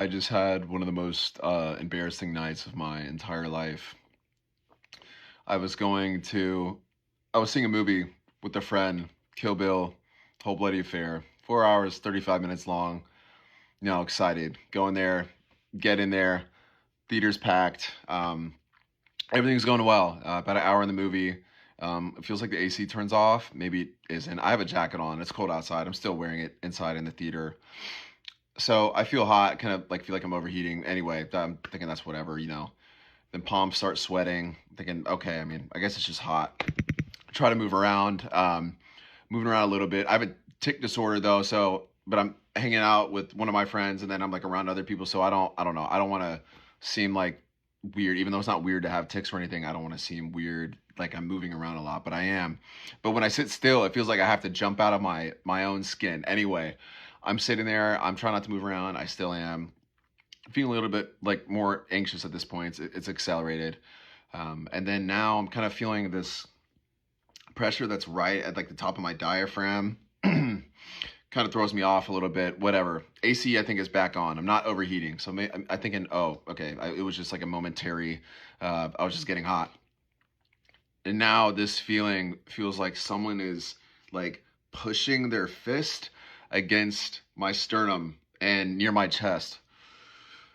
I just had one of the most embarrassing nights of my entire life. I was going to, I was seeing a movie with a friend, Kill Bill, whole bloody affair. 4 hours, 35 minutes long. Excited. Go in there, get in there. Theater's packed. Everything's going well. About an hour in the movie. It feels like the AC turns off. Maybe it isn't. I have a jacket on. It's cold outside. I'm still wearing it inside in the theater. So I feel hot, kind of like feel like I'm overheating. Anyway, I'm thinking that's whatever. Then palms start sweating. Thinking, okay, I mean, I guess it's just hot. Try to move around, moving around a little bit. I have a tick disorder though, but I'm hanging out with one of my friends, and then I'm like around other people, so I don't know. I don't want to seem like weird, even though it's not weird to have ticks or anything. I don't want to seem weird, like I'm moving around a lot, but I am. But when I sit still, it feels like I have to jump out of my own skin. Anyway, I'm sitting there. I'm trying not to move around. I still am feeling a little bit like more anxious at this point. It's accelerated, and then now I'm kind of feeling this pressure that's right at like the top of my diaphragm. Kind of throws me off a little bit. Whatever. AC I think is back on. I'm not overheating, so I'm thinking, oh, okay, it was just like a momentary. I was just getting hot, and now this feeling feels like someone is like pushing their fist against my sternum and near my chest.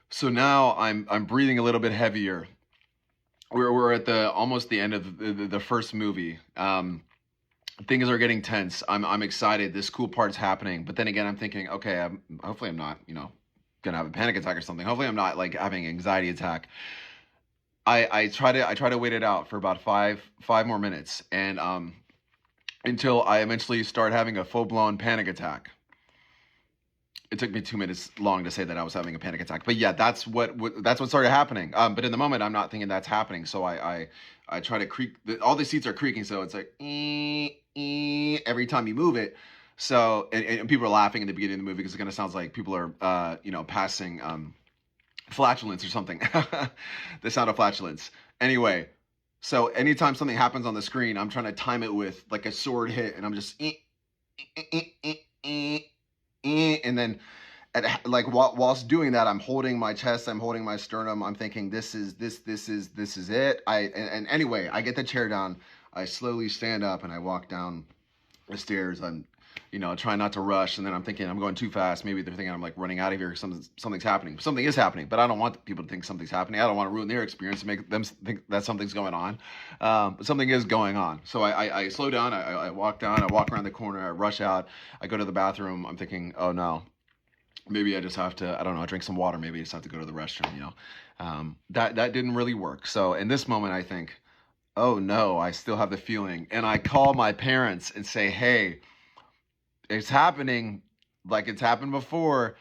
So now I'm breathing a little bit heavier. We're at the almost the end of the first movie. Things are getting tense. I'm excited. This cool part's happening. But then again, I'm thinking, okay, hopefully I'm not, gonna have a panic attack or something. Hopefully I'm not like having an anxiety attack. I try to wait it out for about five more minutes, and until I eventually start having a full blown panic attack. It took me 2 minutes long to say that I was having a panic attack, but yeah, that's what started happening. But in the moment, I'm not thinking that's happening, so I try to creak. All the seats are creaking, so it's like every time you move it. So and people are laughing in the beginning of the movie because it kind of sounds like people are passing flatulence or something. The sound of flatulence. Anyway, so anytime something happens on the screen, I'm trying to time it with like a sword hit, and I'm just and then like whilst doing that, I'm holding my chest, I'm holding my sternum, I'm thinking this is it. And anyway, I get the chair down, I slowly stand up, and I walk down the stairs. I'm trying not to rush, and then I'm thinking I'm going too fast. Maybe they're thinking I'm like running out of here. Something's happening. Something is happening, but I don't want people to think something's happening. I don't want to ruin their experience and make them think that something's going on. But something is going on. So I slow down. I walk down. I walk around the corner. I rush out. I go to the bathroom. I'm thinking, oh no, maybe I just have to, I don't know, drink some water. Maybe I just have to go to the restroom. That didn't really work. So in this moment, I think, oh no, I still have the feeling, and I call my parents and say, hey, it's happening like it's happened before.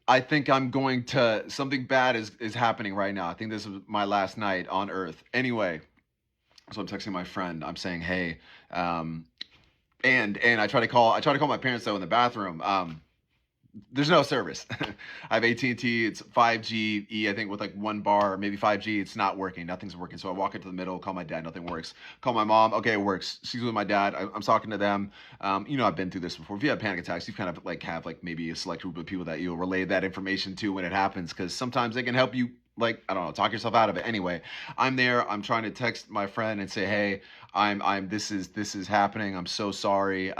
I think something bad is happening right now. I think this is my last night on earth. Anyway, so I'm texting my friend. I'm saying, hey, and I try to call my parents though in the bathroom. There's no service. I have AT&T. It's 5G E, I think, with like one bar, maybe 5G. It's not working. Nothing's working. So I walk into the middle, call my dad. Nothing works. Call my mom. Okay, it works. She's with my dad. I'm talking to them. I've been through this before. If you have panic attacks, you kind of like have like maybe a select group of people that you'll relay that information to when it happens, because sometimes they can help you, like, I don't know, talk yourself out of it. Anyway, I'm there. I'm trying to text my friend and say, hey, this is happening. I'm so sorry.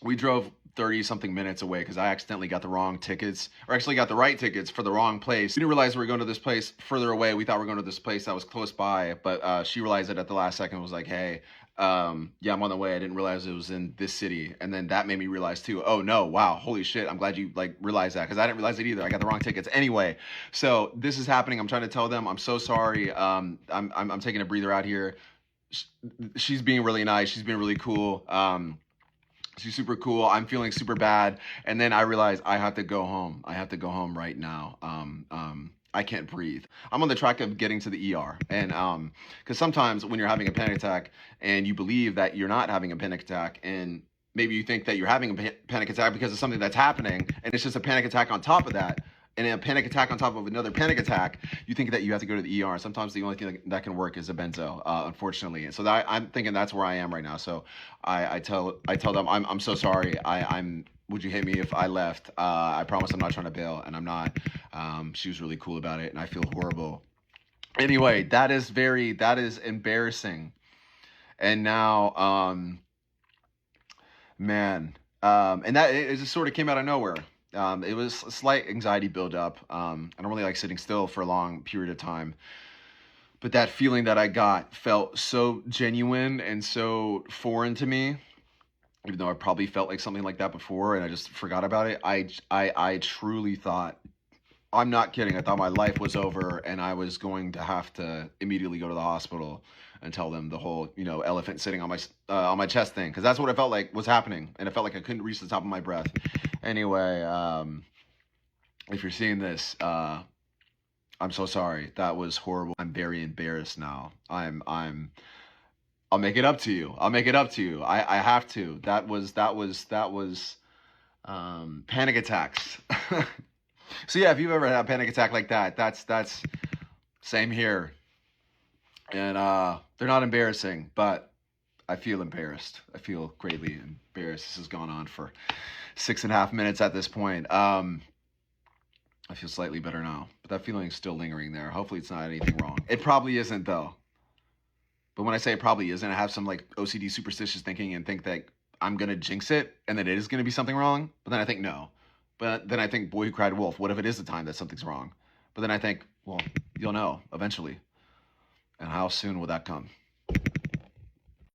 We drove 30 something minutes away because I accidentally got the wrong tickets, or actually got the right tickets for the wrong place. We didn't realize we were going to this place further away. We thought we were going to this place that was close by, but she realized it at the last second, was like, hey, yeah, I'm on the way. I didn't realize it was in this city. And then that made me realize too, oh no, wow, holy shit, I'm glad you like realized that, because I didn't realize it either. I got the wrong tickets. Anyway, so this is happening. I'm trying to tell them I'm so sorry. I'm taking a breather out here. She's being really nice. She's being really cool. She's super cool. I'm feeling super bad. And then I realize I have to go home. I have to go home right now. I can't breathe. I'm on the track of getting to the ER. And because sometimes when you're having a panic attack and you believe that you're not having a panic attack, and maybe you think that you're having a panic attack because of something that's happening, and it's just a panic attack on top of that, and a panic attack on top of another panic attack, you think that you have to go to the ER. Sometimes the only thing that can work is a benzo, unfortunately. So I'm thinking that's where I am right now. So I tell them I'm so sorry. would you hit me if I left? I promise I'm not trying to bail, and I'm not. She was really cool about it, and I feel horrible. Anyway, that is embarrassing. And now, man, and that it just sort of came out of nowhere. It was a slight anxiety buildup. I don't really like sitting still for a long period of time, but that feeling that I got felt so genuine and so foreign to me, even though I probably felt like something like that before and I just forgot about it. I truly thought, I'm not kidding, I thought my life was over and I was going to have to immediately go to the hospital and tell them the whole, elephant sitting on my chest thing, because that's what it felt like was happening, and it felt like I couldn't reach the top of my breath. Anyway, if you're seeing this, I'm so sorry. That was horrible. I'm very embarrassed now. I'll make it up to you. I'll make it up to you. I have to. That was panic attacks. So yeah, if you've ever had a panic attack like that, that's same here. And they're not embarrassing, but I feel embarrassed. I feel greatly embarrassed. This has gone on for 6.5 minutes at this point. I feel slightly better now, but that feeling is still lingering there. Hopefully it's not anything wrong. It probably isn't though. But when I say it probably isn't, I have some like OCD superstitious thinking and think that I'm going to jinx it and that it is going to be something wrong. But then I think no. But then I think, boy who cried wolf, what if it is the time that something's wrong? But then I think, well, you'll know eventually. And how soon will that come?